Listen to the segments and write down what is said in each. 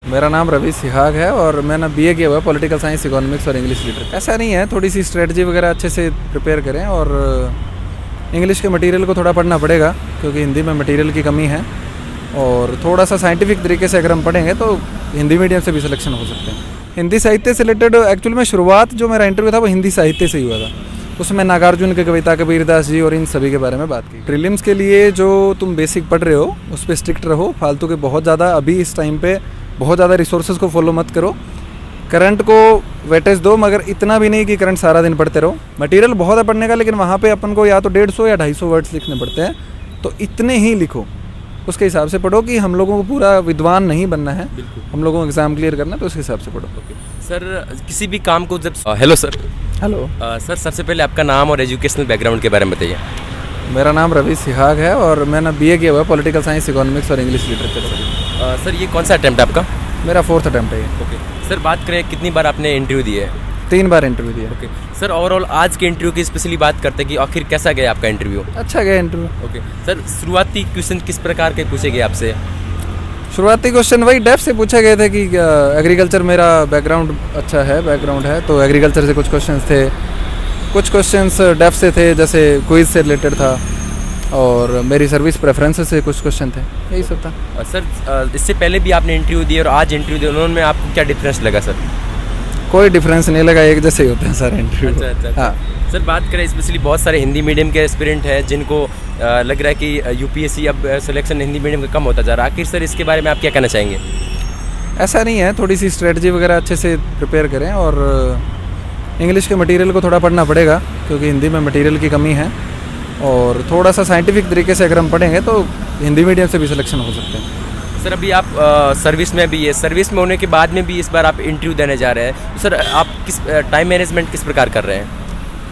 मेरा नाम रवि सिहाग है और मैंने बीए किया हुआ है पॉलिटिकल साइंस, इकोनॉमिक्स और इंग्लिश लिटरेचर। ऐसा नहीं है, थोड़ी सी स्ट्रेटजी वगैरह अच्छे से प्रिपेयर करें और इंग्लिश के मटेरियल को थोड़ा पढ़ना पड़ेगा क्योंकि हिंदी में मटेरियल की कमी है। और थोड़ा सा साइंटिफिक तरीके से अगर हम पढ़ेंगे तो हिंदी मीडियम से भी सिलेक्शन हो सकते हैं। हिंदी साहित्य से रिलेटेड एक्चुअल में शुरुआत जो मेरा इंटरव्यू था वो हिंदी साहित्य से ही हुआ था। उसमें नागार्जुन की कविता, कबीरदास जी और इन सभी के बारे में बात की। प्रीलिम्स के लिए जो तुम बेसिक पढ़ रहे हो उस पर स्ट्रिक्ट रहो, फालतू के बहुत ज़्यादा अभी इस टाइम पे बहुत ज़्यादा रिसोर्सेज को फॉलो मत करो। करंट को वेटेज दो, मगर इतना भी नहीं कि करंट सारा दिन पढ़ते रहो। मटेरियल बहुत है पढ़ने का, लेकिन वहाँ पे अपन को या तो 150 या 250 वर्ड्स लिखने पड़ते हैं, तो इतने ही लिखो, उसके हिसाब से पढ़ो कि हम लोगों को पूरा विद्वान नहीं बनना है, हम लोगों को एग्ज़ाम क्लियर करना है, तो उसके हिसाब से पढ़ो। सर, किसी भी काम को जब हेलो सर। हेलो सर, सबसे पहले आपका नाम और एजुकेशनल बैकग्राउंड के बारे में बताइए। मेरा नाम रवि सिहाग है और मैंने बीए किया हुआ है पॉलिटिकल साइंस, इकोनॉमिक्स और इंग्लिश लिटरेचर। सर, ये कौन सा अटैम्प्ट है आपका? मेरा 4th अटैम्प्ट है ये। ओके सर, बात करें कितनी बार आपने इंटरव्यू दिए है? 3 बार इंटरव्यू दिया। ओके सर, ओवरऑल आज के इंटरव्यू की स्पेशली बात करते हैं कि आखिर कैसा गया आपका इंटरव्यू? अच्छा गया इंटरव्यू। ओके सर, शुरुआती क्वेश्चन किस प्रकार के पूछे गए आपसे? शुरुआती क्वेश्चन वही डेप्थ से पूछे गए थे कि एग्रीकल्चर मेरा बैकग्राउंड अच्छा है, बैकग्राउंड है, तो एग्रीकल्चर से कुछ क्वेश्चंस थे, कुछ क्वेश्चंस डेप्थ से थे जैसे क्विज से रिलेटेड था, और मेरी सर्विस प्रेफरेंसेस से कुछ क्वेश्चन थे, यही सब था। सर, इससे पहले भी आपने इंटरव्यू दिया और आज इंटरव्यू दिया, उन्होंने आपको क्या डिफरेंस लगा सर? कोई डिफरेंस नहीं लगा, एक जैसे ही होते हैं सारे इंटरव्यू। अच्छा। हाँ सर, बात करें स्पेशली बहुत सारे हिंदी मीडियम के एस्पिरेंट हैं जिनको लग रहा है कि यूपीएससी अब सिलेक्शन हिंदी मीडियम का कम होता जा रहा है। आखिर सर इसके बारे में आप क्या कहना चाहेंगे? ऐसा नहीं है, थोड़ी सी स्ट्रेटजी वगैरह अच्छे से प्रिपेयर करें और इंग्लिश के मटेरियल को थोड़ा पढ़ना पड़ेगा क्योंकि हिंदी में मटेरियल की कमी है। और थोड़ा सा साइंटिफिक तरीके से अगर हम पढ़ेंगे तो हिंदी मीडियम से भी सिलेक्शन हो सकते हैं। सर, अभी आप सर्विस में भी है, सर्विस में होने के बाद में भी इस बार आप इंटरव्यू देने जा रहे हैं, तो सर आप किस टाइम मैनेजमेंट किस प्रकार कर रहे हैं?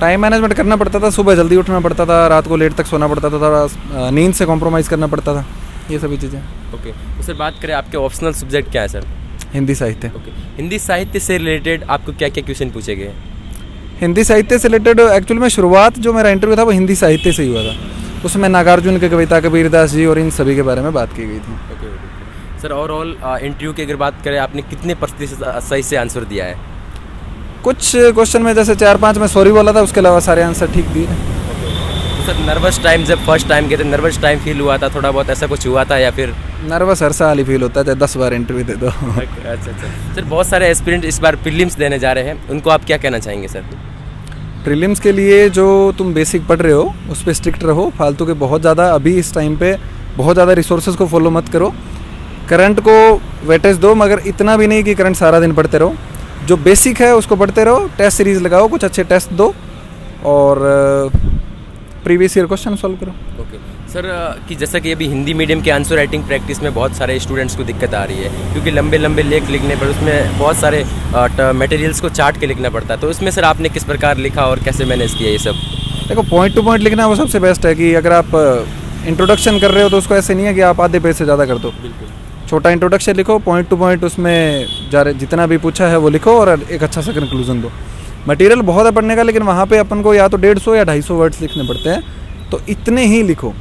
टाइम मैनेजमेंट करना पड़ता था, सुबह जल्दी उठना पड़ता था, रात को लेट तक सोना पड़ता था, थोड़ा नींद से कॉम्प्रोमाइज़ करना पड़ता था, ये सभी चीज़ें। ओके, तो सर बात करें आपके ऑप्शनल सब्जेक्ट क्या है सर? हिंदी साहित्य। ओके, हिंदी साहित्य से रिलेटेड आपको क्या क्या क्वेश्चन पूछे गए? हिंदी साहित्य से रिलेटेड एक्चुअल में शुरुआत जो मेरा इंटरव्यू था वो हिंदी साहित्य से ही हुआ था। उसमें नागार्जुन की कविता, कबीरदास जी और इन सभी के बारे में बात की गई थी। ओके सर, ओवरऑल इंटरव्यू की अगर बात करें, आपने कितने प्रतिशत सही से आंसर दिया है? कुछ क्वेश्चन में जैसे 4-5 में सॉरी बोला था, उसके अलावा सारे आंसर ठीक दिए। तो सर, नर्वस टाइम जब फर्स्ट टाइम गए थे, नर्वस टाइम फील हुआ था थोड़ा बहुत, ऐसा कुछ हुआ था या फिर? नर्वस हर साल ही फील होता है, चाहे 10 बार इंटरव्यू दे दो। अच्छा। सर, बहुत सारे एस्पिरेंट इस बार प्रीलिम्स देने जा रहे हैं, उनको आप क्या कहना चाहेंगे सर? प्रीलिम्स के लिए जो तुम बेसिक पढ़ रहे हो उस पर स्ट्रिक्ट रहो, फालतू के बहुत ज़्यादा अभी इस टाइम पे बहुत ज़्यादा रिसोर्सेज को फॉलो मत करो। करंट को वेटेज दो, मगर इतना भी नहीं कि करंट सारा दिन पढ़ते रहो। जो बेसिक है उसको पढ़ते रहो, टेस्ट सीरीज़ लगाओ, कुछ अच्छे टेस्ट दो और प्रीवियस ईयर क्वेश्चन सॉल्व करो। ओके सर, कि जैसा कि अभी हिंदी मीडियम के आंसर राइटिंग प्रैक्टिस में बहुत सारे स्टूडेंट्स को दिक्कत आ रही है क्योंकि लंबे लंबे लेख लिखने पर उसमें बहुत सारे मटेरियल्स को चार्ट के लिखना पड़ता है, तो उसमें सर आपने किस प्रकार लिखा और कैसे मैनेज किया ये सब? देखो, पॉइंट टू पॉइंट लिखना वो सबसे बेस्ट है कि अगर आप इंट्रोडक्शन कर रहे हो तो उसको ऐसे नहीं है कि आप आधे पेज से ज़्यादा कर दो। बिल्कुल, छोटा इंट्रोडक्शन लिखो, पॉइंट टू पॉइंट उसमें जितना भी पूछा है वो लिखो और एक अच्छा सा कंक्लूजन दो। मटेरियल बहुत है पढ़ने का, लेकिन वहाँ पे अपन को या तो 150 या 250 वर्ड्स लिखने पड़ते हैं, तो इतने ही लिखो,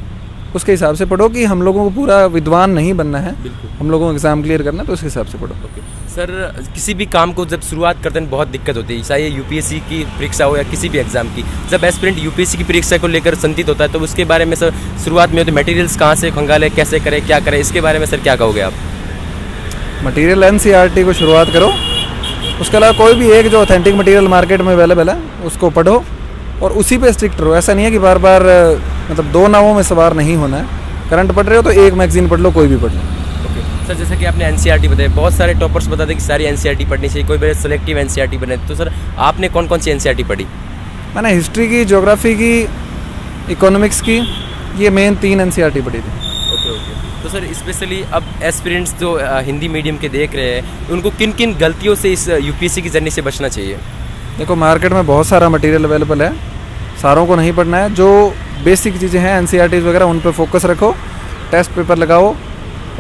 उसके हिसाब से पढ़ो कि हम लोगों को पूरा विद्वान नहीं बनना है, हम लोगों को एग्ज़ाम क्लियर करना है, तो उसके हिसाब से पढ़ो। ओके सर, किसी भी काम को जब शुरुआत करते हैं बहुत दिक्कत होती है, चाहे यूपीएससी की परीक्षा हो या किसी भी एग्जाम की। जब एस्पिरेंट यूपीएससी की परीक्षा को लेकर चिंतित होता है तो उसके बारे में सर शुरुआत में तो मटेरियल्स कहाँ से खंगाले, कैसे करें, क्या करें, इसके बारे में सर क्या कहोगे आप? मटेरियल NCERT को शुरुआत करो, उसके अलावा कोई भी एक जो ऑथेंटिक मटेरियल मार्केट में अवेलेबल है उसको पढ़ो और उसी पे स्ट्रिक्ट रहो। ऐसा नहीं है कि बार बार मतलब 2 नावों में सवार नहीं होना है। करंट पढ़ रहे हो तो एक मैगजीन पढ़ लो, कोई भी पढ़ लो। ओके सर, जैसे कि आपने NCERT बताया, बहुत सारे टॉपर्स बताते हैं कि सारी NCERT पढ़नी चाहिए, कोई बड़े सेलेक्टिव NCERT बने, तो सर आपने कौन कौन सी NCERT पढ़ी? मैंने हिस्ट्री की, ज्योग्राफी की, इकोनॉमिक्स की, ये मेन 3 NCERT पढ़ी थी। ओके तो सर स्पेशली अब एस्पिरेंट्स जो हिंदी मीडियम के देख रहे हैं, उनको किन किन गलतियों से इस यूपीएससी की जर्नी से बचना चाहिए? देखो, मार्केट में बहुत सारा मटेरियल अवेलेबल है, सारों को नहीं पढ़ना है। जो बेसिक चीज़ें हैं NCERT वगैरह उन पर फोकस रखो, टेस्ट पेपर लगाओ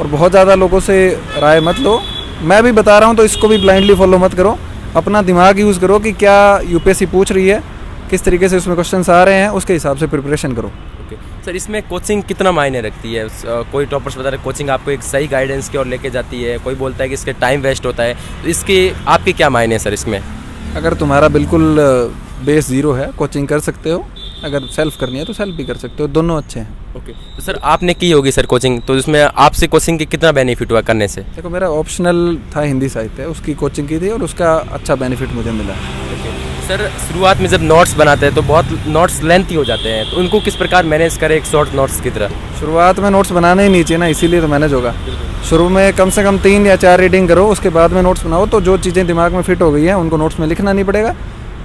और बहुत ज़्यादा लोगों से राय मत लो। मैं भी बता रहा हूँ तो इसको भी ब्लाइंडली फॉलो मत करो, अपना दिमाग यूज़ करो कि क्या यूपीएससी पूछ रही है, किस तरीके से उसमें क्वेश्चन आ रहे हैं, उसके हिसाब से प्रिपरेशन करो। ओके सर, इसमें कोचिंग कितना मायने रखती है? कोई टॉपर्स बता रहे कोचिंग आपको एक सही गाइडेंस की ओर लेके जाती है, कोई बोलता है कि इसके टाइम वेस्ट होता है, तो इसके आपके क्या मायने हैं सर इसमें? अगर तुम्हारा बिल्कुल बेस ज़ीरो है, कोचिंग कर सकते हो। अगर सेल्फ करनी है तो सेल्फ भी कर सकते हो, दोनों अच्छे हैं। ओके तो सर आपने की होगी सर कोचिंग, तो इसमें आपसे कोचिंग के कितना बेनिफिट हुआ करने से? देखो, मेरा ऑप्शनल था हिंदी साहित्य, उसकी कोचिंग की थी और उसका अच्छा बेनिफिट मुझे मिला। सर शुरुआत में जब नोट्स बनाते हैं तो बहुत नोट्स लेंथी हो जाते हैं, तो उनको किस प्रकार मैनेज करें एक शॉर्ट नोट्स की तरह? शुरुआत में नोट्स बनाने ही नहीं चाहिए ना, इसीलिए तो मैनेज होगा। शुरू में कम से कम 3 या 4 रीडिंग करो, उसके बाद में नोट्स बनाओ, तो जो चीज़ें दिमाग में फिट हो गई हैं उनको नोट्स में लिखना नहीं पड़ेगा,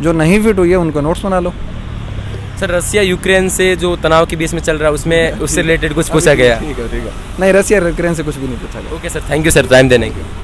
जो नहीं फिट हुई है उनको नोट्स बना लो। सर रसिया यूक्रेन से जो तनाव के बीच में चल रहा है उसमें उससे रिलेटेड कुछ पूछा गया? ठीक है। नहीं, रसिया यूक्रेन से कुछ भी नहीं पूछा गया। Okay sir, thank you sir time देने के लिए।